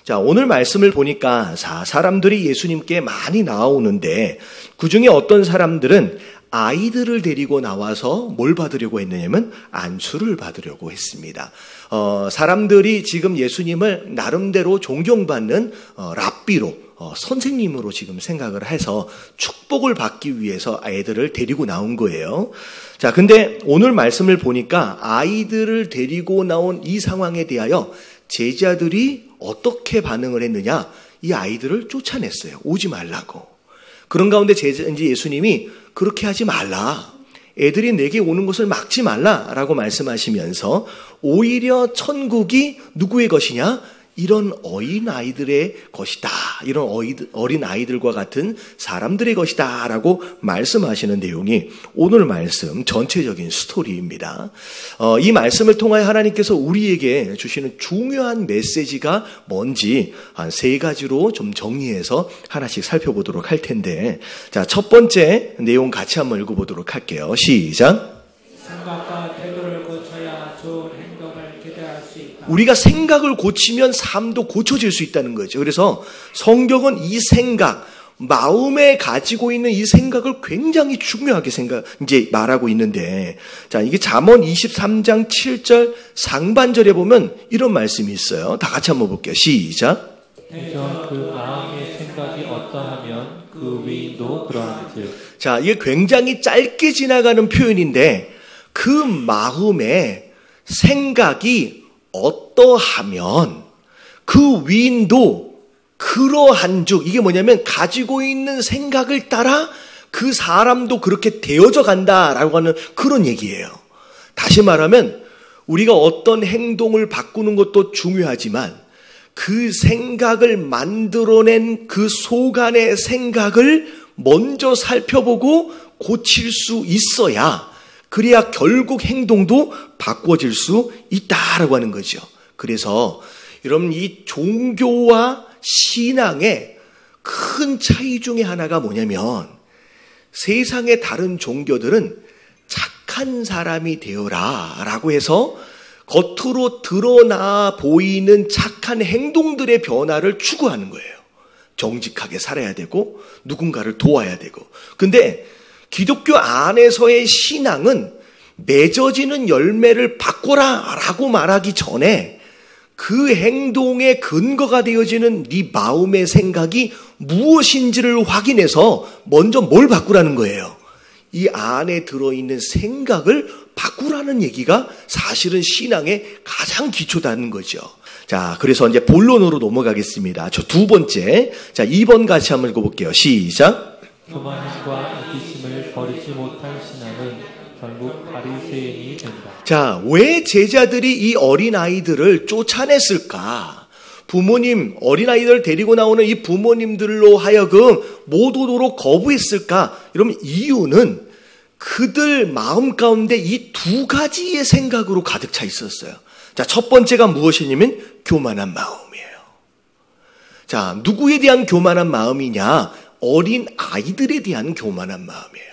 자, 오늘 말씀을 보니까 사람들이 예수님께 많이 나오는데 그중에 어떤 사람들은 아이들을 데리고 나와서 뭘 받으려고 했느냐면 안수를 받으려고 했습니다. 사람들이 지금 예수님을 나름대로 존경받는 랍비로 선생님으로 지금 생각을 해서 축복을 받기 위해서 아이들을 데리고 나온 거예요. 자, 근데 오늘 말씀을 보니까 아이들을 데리고 나온 이 상황에 대하여 제자들이 어떻게 반응을 했느냐? 이 아이들을 쫓아냈어요. 오지 말라고. 그런 가운데 이제 예수님이 그렇게 하지 말라. 애들이 내게 오는 것을 막지 말라라고 말씀하시면서 오히려 천국이 누구의 것이냐? 이런 어린아이들의 것이다. 이런 어린아이들과 같은 사람들의 것이다. 라고 말씀하시는 내용이 오늘 말씀 전체적인 스토리입니다. 이 말씀을 통하여 하나님께서 우리에게 주시는 중요한 메시지가 뭔지 한 3가지로 좀 정리해서 하나씩 살펴보도록 할 텐데, 자, 첫 번째 내용 같이 한번 읽어보도록 할게요. 시작. 생각과 태도를 고쳐야 좋은 행동을 기대할 수 있다. 우리가 생각을 고치면 삶도 고쳐질 수 있다는 거죠. 그래서 성경은 이 생각, 마음에 가지고 있는 이 생각을 굉장히 중요하게 이제 말하고 있는데, 자, 이게 잠언 23장 7절 상반절에 보면 이런 말씀이 있어요. 다 같이 한번 볼게요. 시작. 대전 그 마음의 생각이 어떠하면 그 위인도 그러한즉. 자, 이게 굉장히 짧게 지나가는 표현인데, 그 마음의 생각이 어떠하면 그 위인도 그러한즉, 이게 뭐냐면 가지고 있는 생각을 따라 그 사람도 그렇게 되어져 간다라고 하는 그런 얘기예요. 다시 말하면 우리가 어떤 행동을 바꾸는 것도 중요하지만 그 생각을 만들어낸 그 속 안의 생각을 먼저 살펴보고 고칠 수 있어야, 그래야 결국 행동도 바꿔질 수 있다라고 하는 거죠. 그래서 여러분, 이 종교와 신앙의 큰 차이 중에 하나가 뭐냐면, 세상의 다른 종교들은 착한 사람이 되어라 라고 해서 겉으로 드러나 보이는 착한 행동들의 변화를 추구하는 거예요. 정직하게 살아야 되고 누군가를 도와야 되고. 근데 기독교 안에서의 신앙은 맺어지는 열매를 바꿔라 라고 말하기 전에 그 행동의 근거가 되어지는 네 마음의 생각이 무엇인지를 확인해서 먼저 뭘 바꾸라는 거예요. 이 안에 들어있는 생각을 바꾸라는 얘기가 사실은 신앙의 가장 기초다는 거죠. 자, 그래서 이제 본론으로 넘어가겠습니다. 저 2번째. 자, 2번 같이 한번 읽어볼게요. 시작. 교만과 이기심을 버리지 못한 신앙은 결국 바리새인이 된다. 자, 왜 제자들이 이 어린아이들을 쫓아냈을까? 부모님, 어린아이들 데리고 나오는 이 부모님들로 하여금 못 오도록 거부했을까? 이러면 이유는 그들 마음 가운데 이 2가지의 생각으로 가득 차 있었어요. 자, 첫 번째가 무엇이냐면 교만한 마음이에요. 자, 누구에 대한 교만한 마음이냐? 어린 아이들에 대한 교만한 마음이에요.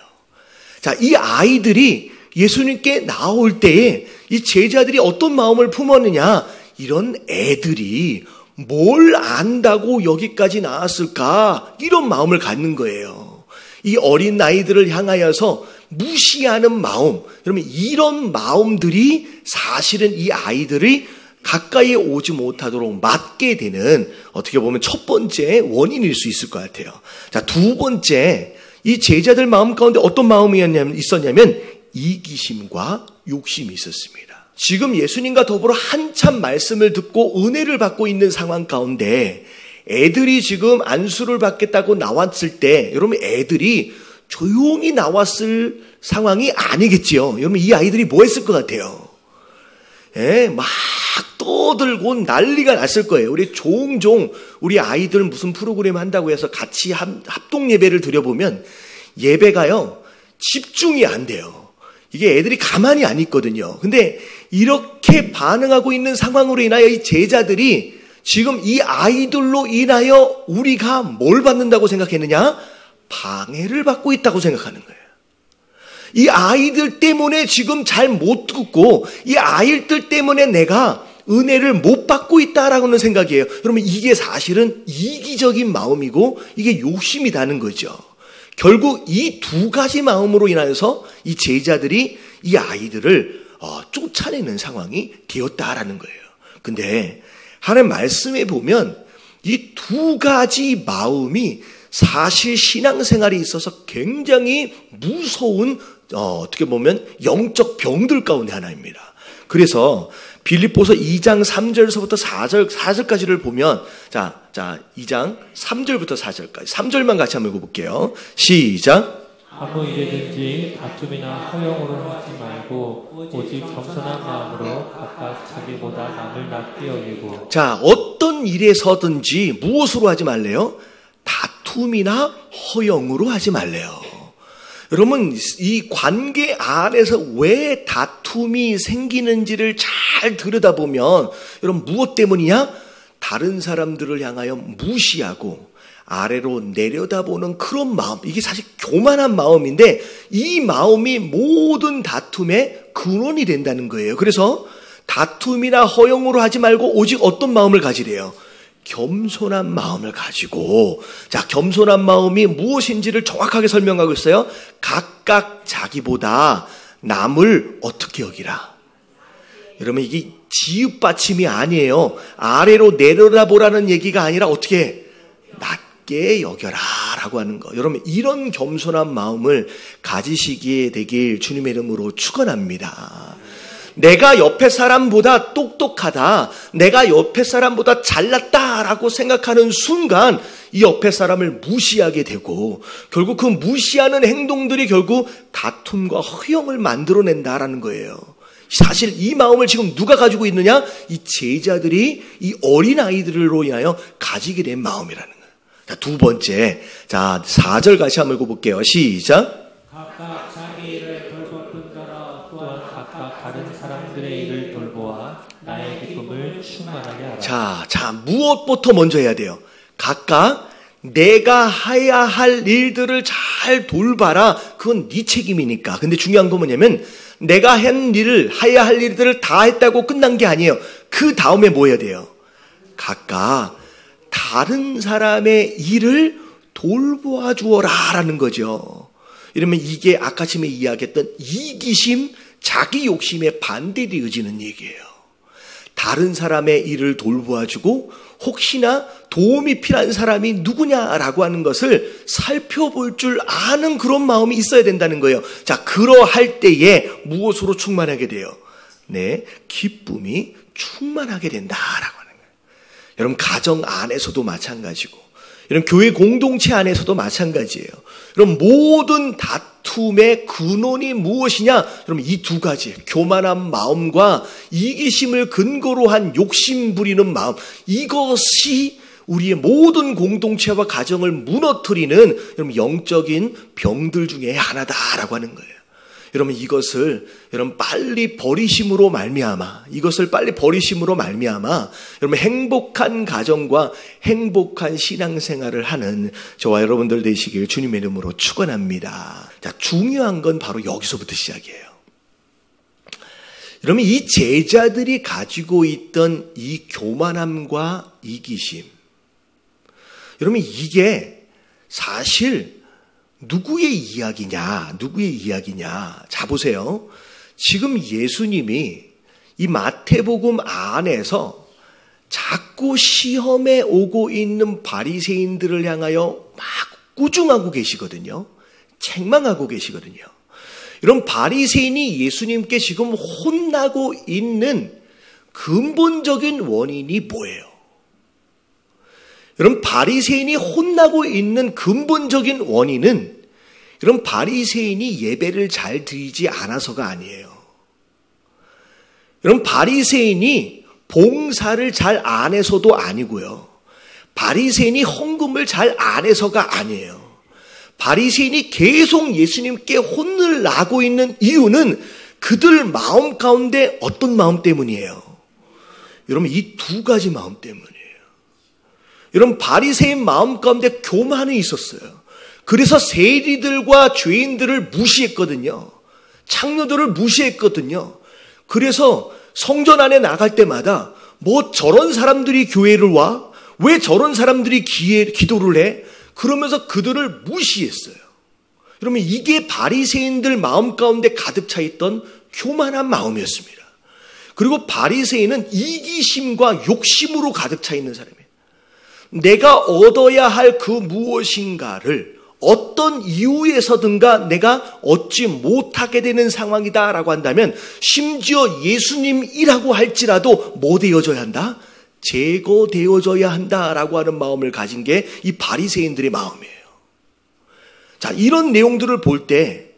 자, 이 아이들이 예수님께 나올 때에 이 제자들이 어떤 마음을 품었느냐? 이런 애들이 뭘 안다고 여기까지 나왔을까? 이런 마음을 갖는 거예요. 이 어린 아이들을 향하여서 무시하는 마음, 여러분, 이런 마음들이 사실은 이 아이들이 가까이 오지 못하도록 막게 되는, 어떻게 보면 첫 번째 원인일 수 있을 것 같아요. 자, 2번째, 이 제자들 마음 가운데 어떤 마음이 있었냐면 이기심과 욕심이 있었습니다. 지금 예수님과 더불어 한참 말씀을 듣고 은혜를 받고 있는 상황 가운데 애들이 지금 안수를 받겠다고 나왔을 때, 여러분, 애들이 조용히 나왔을 상황이 아니겠지요. 여러분, 이 아이들이 뭐 했을 것 같아요? 막 떠들고 난리가 났을 거예요. 우리 종종 우리 아이들 무슨 프로그램 한다고 해서 같이 합동 예배를 드려보면 예배가요, 집중이 안 돼요. 이게 애들이 가만히 안 있거든요. 근데 이렇게 반응하고 있는 상황으로 인하여 이 제자들이 지금 이 아이들로 인하여 우리가 뭘 받는다고 생각했느냐? 방해를 받고 있다고 생각하는 거예요. 이 아이들 때문에 지금 잘 못 듣고, 이 아이들 때문에 내가 은혜를 못 받고 있다라고는 생각이에요. 그러면 이게 사실은 이기적인 마음이고 이게 욕심이라는 거죠. 결국 이 두 가지 마음으로 인하여서 이 제자들이 이 아이들을 쫓아내는 상황이 되었다라는 거예요. 근데 하나님 말씀에 보면 이 두 가지 마음이 사실 신앙생활에 있어서 굉장히 무서운 어떻게 보면 영적 병들 가운데 하나입니다. 그래서 빌립보서 2장 3절서부터 4절까지를 보면 자 2장 3절부터 4절까지 3절만 같이 한번 읽어볼게요. 시작. 아무 일이든지 다툼이나 허용으로 하지 말고 오직 겸손한 마음으로 각각 자기보다 남을 낮게 여기고. 자, 어떤 일에서든지 무엇으로 하지 말래요? 다툼이나 허용으로 하지 말래요. 여러분, 이 관계 안에서 왜 다툼이 생기는지를 잘 들여다보면 여러분 무엇 때문이냐? 다른 사람들을 향하여 무시하고 아래로 내려다보는 그런 마음, 이게 사실 교만한 마음인데 이 마음이 모든 다툼의 근원이 된다는 거예요. 그래서 다툼이나 허용으로 하지 말고 오직 어떤 마음을 가지래요? 겸손한 마음을 가지고, 자, 겸손한 마음이 무엇인지를 정확하게 설명하고 있어요. 각각 자기보다 남을 어떻게 여기라. 여러분, 이게 지읒받침이 아니에요. 아래로 내려다보라는 얘기가 아니라 어떻게 낮게 여겨라 라고 하는 거. 여러분, 이런 겸손한 마음을 가지시기에 되길 주님의 이름으로 축원합니다. 내가 옆에 사람보다 똑똑하다, 내가 옆에 사람보다 잘났다라고 생각하는 순간 이 옆에 사람을 무시하게 되고 결국 그 무시하는 행동들이 결국 다툼과 허용을 만들어낸다라는 거예요. 사실 이 마음을 지금 누가 가지고 있느냐? 이 제자들이 이 어린아이들로 인하여 가지게 된 마음이라는 거예요. 자, 두 번째, 자 4절 같이 한번 읽어볼게요. 시작. 각각 자기 일을 돌보뿐더러 또한 각각 다른 사람들의 일을 돌보아 나의 기쁨을 충만하게 하라. 자, 무엇부터 먼저 해야 돼요? 각각 내가 해야 할 일들을 잘 돌봐라. 그건 네 책임이니까. 근데 중요한 건 뭐냐면 내가 한 일을, 해야 할 일들을 다 했다고 끝난 게 아니에요. 그 다음에 뭐 해야 돼요? 각각 다른 사람의 일을 돌보아 주어라라는 거죠. 이러면 이게 아까 처음에 이야기했던 이기심, 자기 욕심에 반대로 이어지는 얘기예요. 다른 사람의 일을 돌보아주고 혹시나 도움이 필요한 사람이 누구냐라고 하는 것을 살펴볼 줄 아는 그런 마음이 있어야 된다는 거예요. 자, 그러할 때에 무엇으로 충만하게 돼요? 네, 기쁨이 충만하게 된다라고 하는 거예요. 여러분, 가정 안에서도 마찬가지고 이런 교회 공동체 안에서도 마찬가지예요. 그럼 모든 다툼의 근원이 무엇이냐? 그럼 이 두 가지, 교만한 마음과 이기심을 근거로 한 욕심 부리는 마음, 이것이 우리의 모든 공동체와 가정을 무너뜨리는 여러분 영적인 병들 중에 하나다라고 하는 거예요. 여러분, 이것을 여러분 빨리 버리심으로 말미암아, 여러분 행복한 가정과 행복한 신앙생활을 하는 저와 여러분들 되시길 주님의 이름으로 축원합니다. 자, 중요한 건 바로 여기서부터 시작이에요. 여러분, 이 제자들이 가지고 있던 이 교만함과 이기심, 여러분 이게 사실 누구의 이야기냐? 자, 보세요. 지금 예수님이 이 마태복음 안에서 자꾸 시험에 오고 있는 바리새인들을 향하여 막 꾸중하고 계시거든요. 책망하고 계시거든요. 이런 바리새인이 예수님께 지금 혼나고 있는 근본적인 원인이 뭐예요? 여러분, 바리새인이 혼나고 있는 근본적인 원인은 여러분 바리새인이 예배를 잘 드리지 않아서가 아니에요. 여러분, 바리새인이 봉사를 잘 안 해서도 아니고요. 바리새인이 헌금을 잘 안 해서가 아니에요. 바리새인이 계속 예수님께 혼을 나고 있는 이유는 그들 마음 가운데 어떤 마음 때문이에요? 여러분, 이 두 가지 마음 때문이에요. 여러분, 바리새인 마음 가운데 교만이 있었어요. 그래서 세리들과 죄인들을 무시했거든요. 창녀들을 무시했거든요. 그래서 성전 안에 나갈 때마다 뭐 저런 사람들이 교회를 와? 왜 저런 사람들이 기도를 해? 그러면서 그들을 무시했어요. 그러면 이게 바리새인들 마음 가운데 가득 차 있던 교만한 마음이었습니다. 그리고 바리새인은 이기심과 욕심으로 가득 차 있는 사람이에요. 내가 얻어야 할 그 무엇인가를 어떤 이유에서든가 내가 얻지 못하게 되는 상황이다라고 한다면 심지어 예수님이라고 할지라도 뭐 되어져야 한다? 제거되어져야 한다라고 하는 마음을 가진 게 이 바리새인들의 마음이에요. 자, 이런 내용들을 볼 때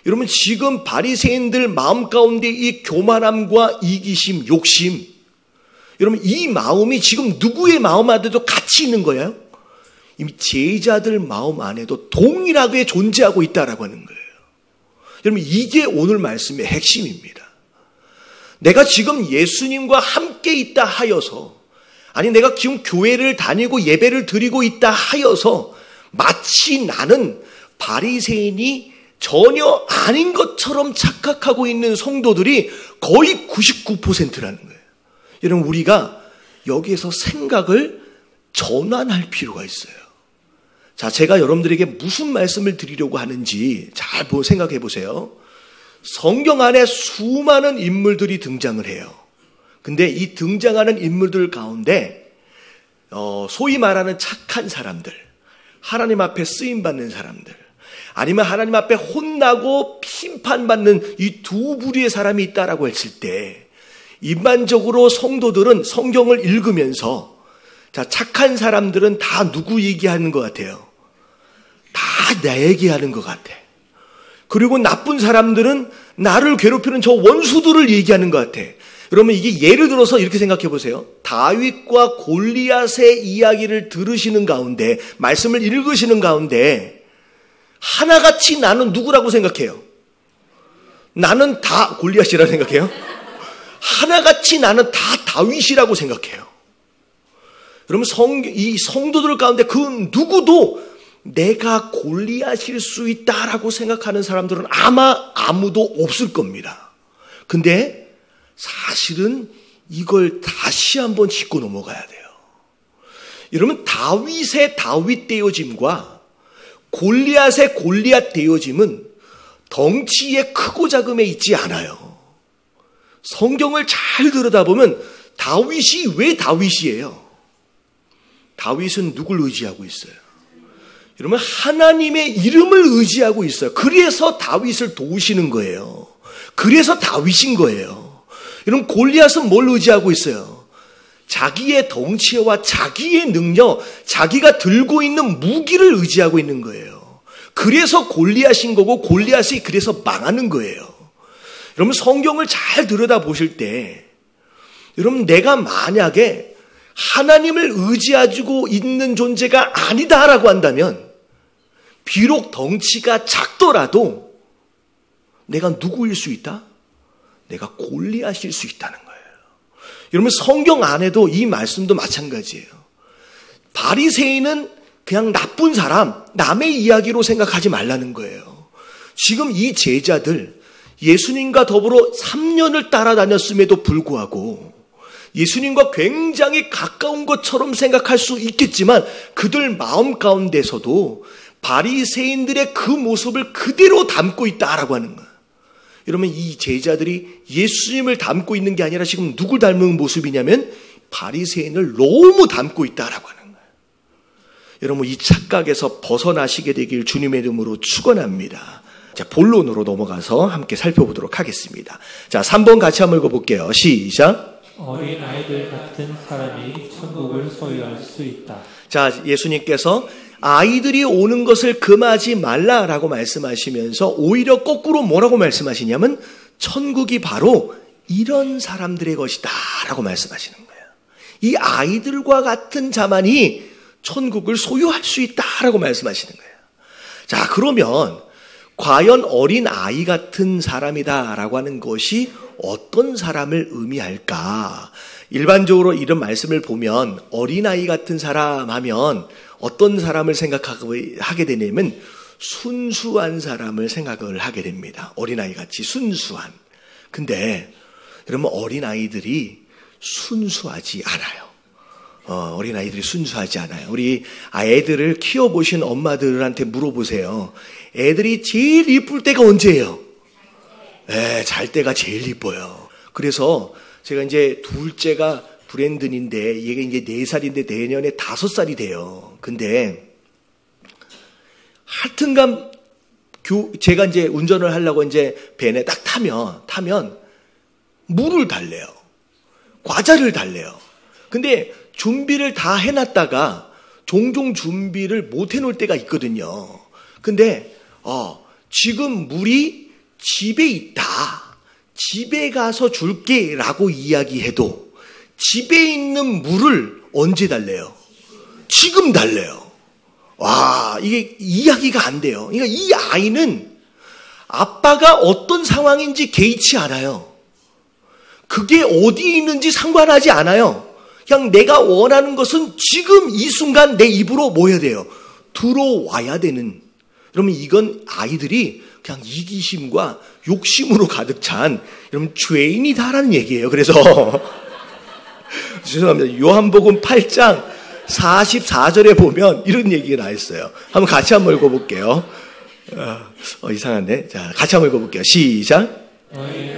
여러분 지금 바리새인들 마음 가운데 이 교만함과 이기심, 욕심, 여러분 이 마음이 지금 누구의 마음 안에도 같이 있는 거예요? 이미 제자들 마음 안에도 동일하게 존재하고 있다라고 하는 거예요. 여러분 이게 오늘 말씀의 핵심입니다. 내가 지금 예수님과 함께 있다 하여서, 아니 내가 지금 교회를 다니고 예배를 드리고 있다 하여서 마치 나는 바리새인이 전혀 아닌 것처럼 착각하고 있는 성도들이 거의 99%라는 거예요. 여러분 우리가 여기에서 생각을 전환할 필요가 있어요. 자, 제가 여러분들에게 무슨 말씀을 드리려고 하는지 잘 생각해 보세요. 성경 안에 수많은 인물들이 등장을 해요. 근데 이 등장하는 인물들 가운데 소위 말하는 착한 사람들, 하나님 앞에 쓰임받는 사람들, 아니면 하나님 앞에 혼나고 심판받는 이 두 부류의 사람이 있다라고 했을 때 일반적으로 성도들은 성경을 읽으면서 자, 착한 사람들은 다 누구 얘기하는 것 같아요? 다 내 얘기하는 것 같아. 그리고 나쁜 사람들은 나를 괴롭히는 저 원수들을 얘기하는 것 같아. 그러면 이게 예를 들어서 이렇게 생각해 보세요. 다윗과 골리앗의 이야기를 들으시는 가운데, 말씀을 읽으시는 가운데 하나같이 나는 누구라고 생각해요? 나는 다 골리앗이라고 생각해요? 하나같이 나는 다 다윗이라고 생각해요. 그러면 이 성도들 가운데 그 누구도 내가 골리앗일 수 있다라고 생각하는 사람들은 아마 아무도 없을 겁니다. 근데 사실은 이걸 다시 한번 짚고 넘어가야 돼요. 여러분 다윗의 다윗 되어짐과 골리앗의 골리앗 되어짐은 덩치의 크고 작음에 있지 않아요. 성경을 잘 들여다보면 다윗이 왜 다윗이에요? 다윗은 누굴 의지하고 있어요? 여러분 하나님의 이름을 의지하고 있어요. 그래서 다윗을 도우시는 거예요. 그래서 다윗인 거예요. 여러분 골리앗은 뭘 의지하고 있어요? 자기의 덩치와 자기의 능력, 자기가 들고 있는 무기를 의지하고 있는 거예요. 그래서 골리앗인 거고 골리앗이 그래서 망하는 거예요. 여러분 성경을 잘 들여다보실 때 여러분 내가 만약에 하나님을 의지하고 있는 존재가 아니다라고 한다면 비록 덩치가 작더라도 내가 누구일 수 있다? 내가 골리앗일 수 있다는 거예요. 여러분 성경 안에도 이 말씀도 마찬가지예요. 바리새인은 그냥 나쁜 사람, 남의 이야기로 생각하지 말라는 거예요. 지금 이 제자들 예수님과 더불어 3년을 따라다녔음에도 불구하고 예수님과 굉장히 가까운 것처럼 생각할 수 있겠지만 그들 마음 가운데서도 바리새인들의 그 모습을 그대로 담고 있다라고 하는 거예요. 여러분 이 제자들이 예수님을 담고 있는 게 아니라 지금 누굴 닮은 모습이냐면 바리새인을 너무 담고 있다라고 하는 거예요. 여러분 이 착각에서 벗어나시게 되길 주님의 이름으로 축원합니다. 자, 본론으로 넘어가서 함께 살펴보도록 하겠습니다. 자, 3번 같이 한번 읽어볼게요. 시작. 어린 아이들 같은 사람이 천국을 소유할 수 있다. 자, 예수님께서 아이들이 오는 것을 금하지 말라라고 말씀하시면서 오히려 거꾸로 뭐라고 말씀하시냐면 천국이 바로 이런 사람들의 것이다 라고 말씀하시는 거예요. 이 아이들과 같은 자만이 천국을 소유할 수 있다라고 말씀하시는 거예요. 자, 그러면 과연 어린 아이 같은 사람이다라고 하는 것이 어떤 사람을 의미할까? 일반적으로 이런 말씀을 보면 어린아이 같은 사람 하면 어떤 사람을 생각하게 되냐면 순수한 사람을 생각을 하게 됩니다. 어린아이 같이 순수한. 근데 여러분 어린아이들이 순수하지 않아요. 어린아이들이 순수하지 않아요. 우리 애들을 키워보신 엄마들한테 물어보세요. 애들이 제일 이쁠 때가 언제예요? 잘 때가 제일 이뻐요. 그래서 제가 이제 둘째가 브랜든인데 얘가 이제 4살인데 내년에 5살이 돼요. 근데 하여튼간 제가 이제 운전을 하려고 이제 밴에 딱 타면 물을 달래요. 과자를 달래요. 근데 준비를 다 해놨다가 종종 준비를 못 해놓을 때가 있거든요. 근데 지금 물이 집에 있다. 집에 가서 줄게 라고 이야기해도 집에 있는 물을 언제 달래요? 지금 달래요. 와, 이게 이야기가 안 돼요. 그러니까 이 아이는 아빠가 어떤 상황인지 개의치 않아요. 그게 어디 있는지 상관하지 않아요. 그냥 내가 원하는 것은 지금 이 순간 내 입으로 뭐 해야 돼요? 들어와야 되는. 그러면 이건 아이들이 그냥 이기심과 욕심으로 가득 찬 여러분 죄인이다라는 얘기예요. 그래서 죄송합니다. 요한복음 8장 44절에 보면 이런 얘기가 나와 있어요. 한번 같이 한번 읽어볼게요. 이상한데. 자, 같이 한번 읽어볼게요. 시작. 너희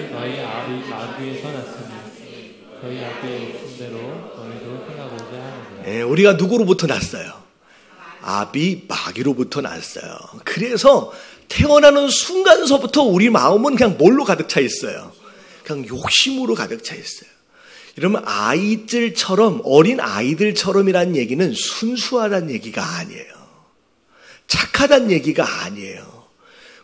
아비 마귀에서 났으니 너희 아비의 욕심대로 너희도 행하고자 하느니라. 우리가 누구로부터 났어요? 아비 마귀로부터 났어요. 그래서 태어나는 순간서부터 우리 마음은 그냥 뭘로 가득 차 있어요? 그냥 욕심으로 가득 차 있어요. 이러면 아이들처럼, 어린 아이들처럼이라는 얘기는 순수하다는 얘기가 아니에요. 착하다는 얘기가 아니에요.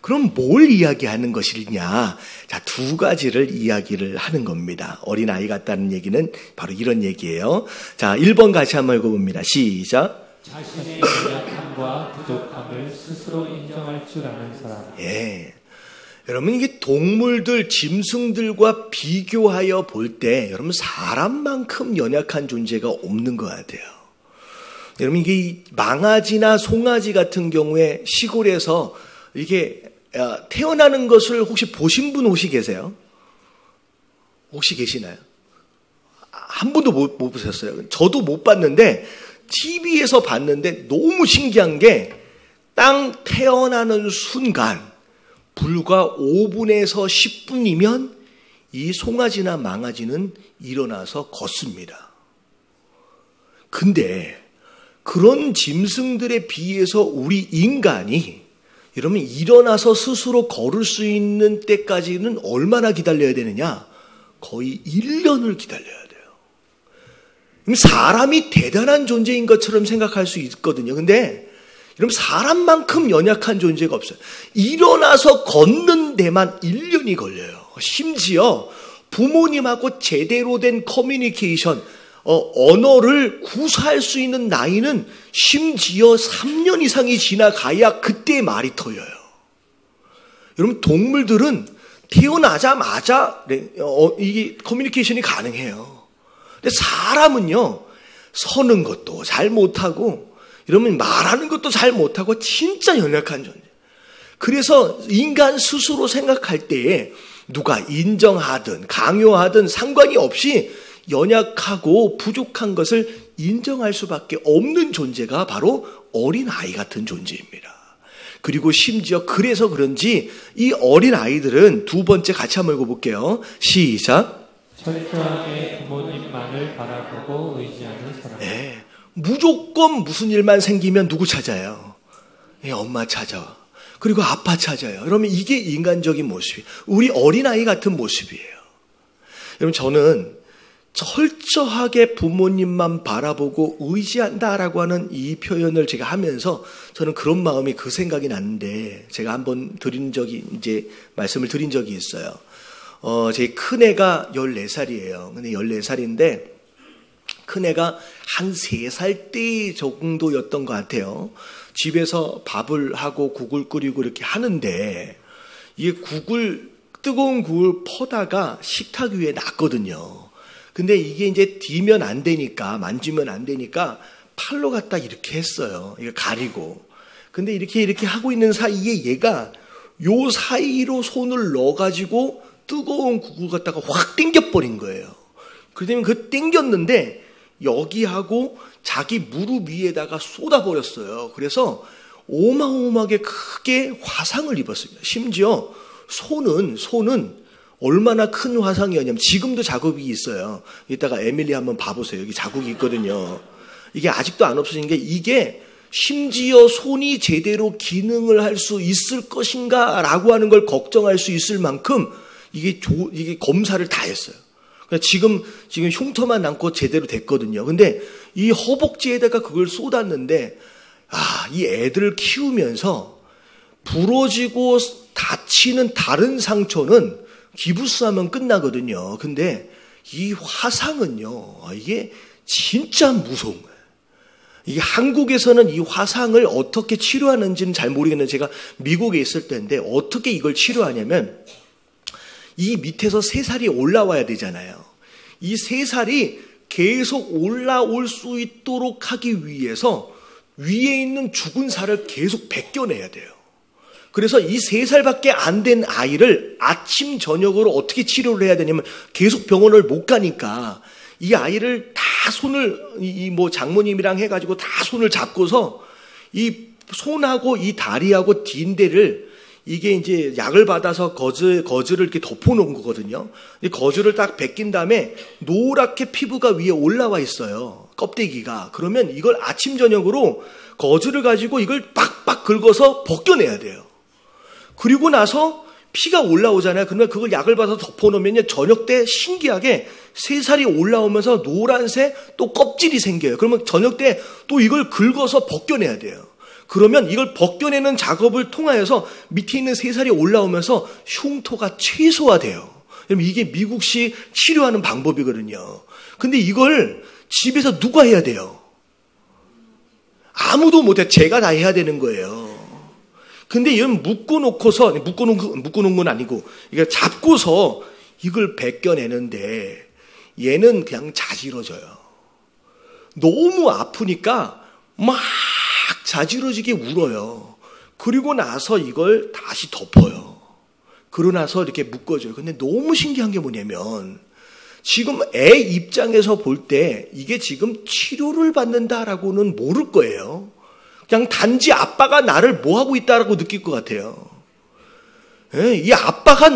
그럼 뭘 이야기하는 것이냐? 자, 2가지를 이야기를 하는 겁니다. 어린 아이 같다는 얘기는 바로 이런 얘기예요. 자, 1번 같이 한번 읽어봅니다. 시작. 자신의 연약함과 부족함을 스스로 인정할 줄 아는 사람. 여러분 이게 동물들, 짐승들과 비교하여 볼 때 여러분 사람만큼 연약한 존재가 없는 것 같아요. 여러분 이게 망아지나 송아지 같은 경우에 시골에서 이게 태어나는 것을 혹시 보신 분 혹시 계세요? 혹시 계시나요? 한 번도 못 보셨어요? 저도 못 봤는데 TV에서 봤는데 너무 신기한 게 땅 태어나는 순간 불과 5분에서 10분이면 이 송아지나 망아지는 일어나서 걷습니다. 근데 그런 짐승들에 비해서 우리 인간이 여러분 일어나서 스스로 걸을 수 있는 때까지는 얼마나 기다려야 되느냐? 거의 1년을 기다려야 돼요. 사람이 대단한 존재인 것처럼 생각할 수 있거든요. 근데 여러분 사람만큼 연약한 존재가 없어요. 일어나서 걷는 데만 1년이 걸려요. 심지어 부모님하고 제대로 된 커뮤니케이션, 언어를 구사할 수 있는 나이는 심지어 3년 이상이 지나가야 그때 말이 터져요. 여러분 동물들은 태어나자마자 이게 커뮤니케이션이 가능해요. 근데 사람은요 서는 것도 잘 못하고 이러면 말하는 것도 잘 못하고 진짜 연약한 존재. 그래서 인간 스스로 생각할 때에 누가 인정하든 강요하든 상관이 없이 연약하고 부족한 것을 인정할 수밖에 없는 존재가 바로 어린아이 같은 존재입니다. 그리고 심지어 그래서 그런지 이 어린아이들은 2번째 같이 한번 읽어볼게요. 시작. 철저하게 부모님만을 바라보고 의지하는 사람. 무조건 무슨 일만 생기면 누구 찾아요? 엄마 찾아와. 그리고 아빠 찾아요. 그러면 이게 인간적인 모습이에요. 우리 어린아이 같은 모습이에요. 여러분 저는 철저하게 부모님만 바라보고 의지한다라고 하는 이 표현을 제가 하면서 저는 그런 마음이 그 생각이 났는데 제가 한번 말씀을 드린 적이 있어요. 제 큰애가 14살이에요. 근데 14살인데 큰애가 한 3살 때 정도였던 것 같아요. 집에서 밥을 하고 국을 끓이고 이렇게 하는데 이게 뜨거운 국을 퍼다가 식탁 위에 놨거든요. 근데 이게 이제 뒤면 안 되니까, 만지면 안 되니까 팔로 갖다 이렇게 했어요. 이거 가리고. 근데 이렇게 하고 있는 사이에 얘가 요 사이로 손을 넣어가지고 뜨거운 국을 갖다가 확 당겨버린 거예요. 그러더니 그 땡겼는데 여기하고 자기 무릎 위에다가 쏟아버렸어요. 그래서 어마어마하게 크게 화상을 입었습니다. 심지어 손은 얼마나 큰 화상이었냐면 지금도 자국이 있어요. 이따가 에밀리 한번 봐보세요. 여기 자국이 있거든요. 이게 아직도 안 없어진 게 이게 심지어 손이 제대로 기능을 할 수 있을 것인가 라고 하는 걸 걱정할 수 있을 만큼 이게 검사를 다 했어요. 지금 흉터만 남고 제대로 됐거든요. 근데 이 허벅지에다가 그걸 쏟았는데 이 애들을 키우면서 부러지고 다치는 다른 상처는 기부스하면 끝나거든요. 근데 이 화상은요, 이게 진짜 무서운 거예요. 이게 한국에서는 이 화상을 어떻게 치료하는지는 잘 모르겠는데 제가 미국에 있을 때인데 어떻게 이걸 치료하냐면 이 밑에서 새살이 올라와야 되잖아요. 이 새살이 계속 올라올 수 있도록 하기 위해서 위에 있는 죽은 살을 계속 벗겨내야 돼요. 그래서 이 3살밖에 안 된 아이를 아침 저녁으로 어떻게 치료를 해야 되냐면 계속 병원을 못 가니까 이 아이를 다 손을 장모님이랑 해가지고 다 손을 잡고서 이 손하고 이 다리하고 딘대를 이게 이제 약을 받아서 거즈를 이렇게 덮어놓은 거거든요. 거즈를 딱 벗긴 다음에 노랗게 피부가 위에 올라와 있어요. 껍데기가. 그러면 이걸 아침 저녁으로 거즈를 가지고 이걸 빡빡 긁어서 벗겨내야 돼요. 그리고 나서 피가 올라오잖아요. 그러면 그걸 약을 받아서 덮어놓으면 저녁 때 신기하게 새살이 올라오면서 노란색 또 껍질이 생겨요. 그러면 저녁 때 또 이걸 긁어서 벗겨내야 돼요. 그러면 이걸 벗겨내는 작업을 통하여서 밑에 있는 새살이 올라오면서 흉터가 최소화돼요. 그럼 이게 미국식 치료하는 방법이거든요. 근데 이걸 집에서 누가 해야 돼요? 아무도 못해. 제가 다 해야 되는 거예요. 근데 얘는 묶어놓은 건 아니고, 이거 잡고서 이걸 벗겨내는데 얘는 그냥 자지러져요. 너무 아프니까 막 자지러지게 울어요. 그리고 나서 이걸 다시 덮어요. 그러고 나서 이렇게 묶어줘요. 근데 너무 신기한 게 뭐냐면 지금 애 입장에서 볼 때 이게 지금 치료를 받는다라고는 모를 거예요. 그냥 단지 아빠가 나를 뭐하고 있다라고 느낄 것 같아요. 이 아빠가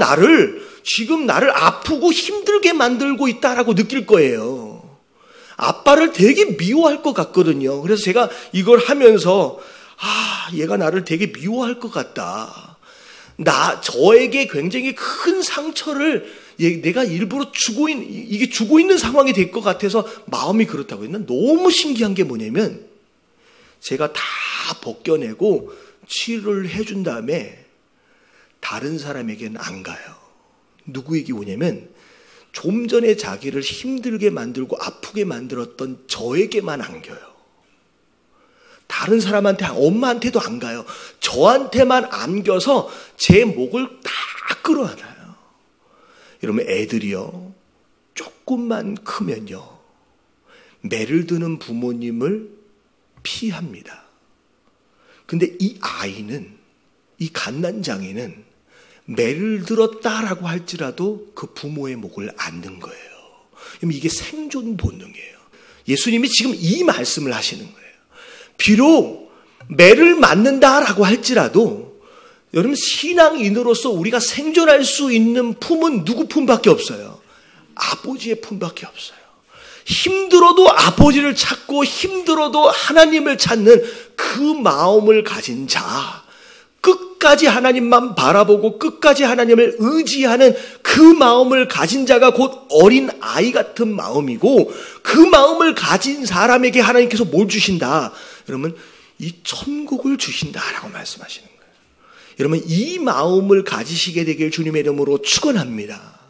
지금 나를 아프고 힘들게 만들고 있다라고 느낄 거예요. 아빠를 되게 미워할 것 같거든요. 그래서 제가 이걸 하면서 얘가 나를 되게 미워할 것 같다. 저에게 굉장히 큰 상처를 내가 일부러 주고 있는 상황이 될 것 같아서 마음이 그렇다고 했나? 너무 신기한 게 뭐냐면 제가 다 벗겨내고 치료를 해준 다음에 다른 사람에게는 안 가요. 누구에게 오냐면 좀 전에 자기를 힘들게 만들고 아프게 만들었던 저에게만 안겨요. 다른 사람한테, 엄마한테도 안 가요. 저한테만 안겨서 제 목을 다 끌어안아요. 이러면 애들이요, 조금만 크면요, 매를 드는 부모님을 피합니다. 근데 이 갓난장애는 매를 들었다라고 할지라도 그 부모의 목을 안는 거예요. 그럼 이게 생존 본능이에요. 예수님이 지금 이 말씀을 하시는 거예요. 비록 매를 맞는다라고 할지라도 여러분 신앙인으로서 우리가 생존할 수 있는 품은 누구 품밖에 없어요? 아버지의 품밖에 없어요. 힘들어도 아버지를 찾고 힘들어도 하나님을 찾는 그 마음을 가진 자, 끝까지 하나님만 바라보고 끝까지 하나님을 의지하는 그 마음을 가진 자가 곧 어린 아이 같은 마음이고, 그 마음을 가진 사람에게 하나님께서 뭘 주신다? 여러분, 이 천국을 주신다라고 말씀하시는 거예요. 여러분, 이 마음을 가지시게 되길 주님의 이름으로 축원합니다.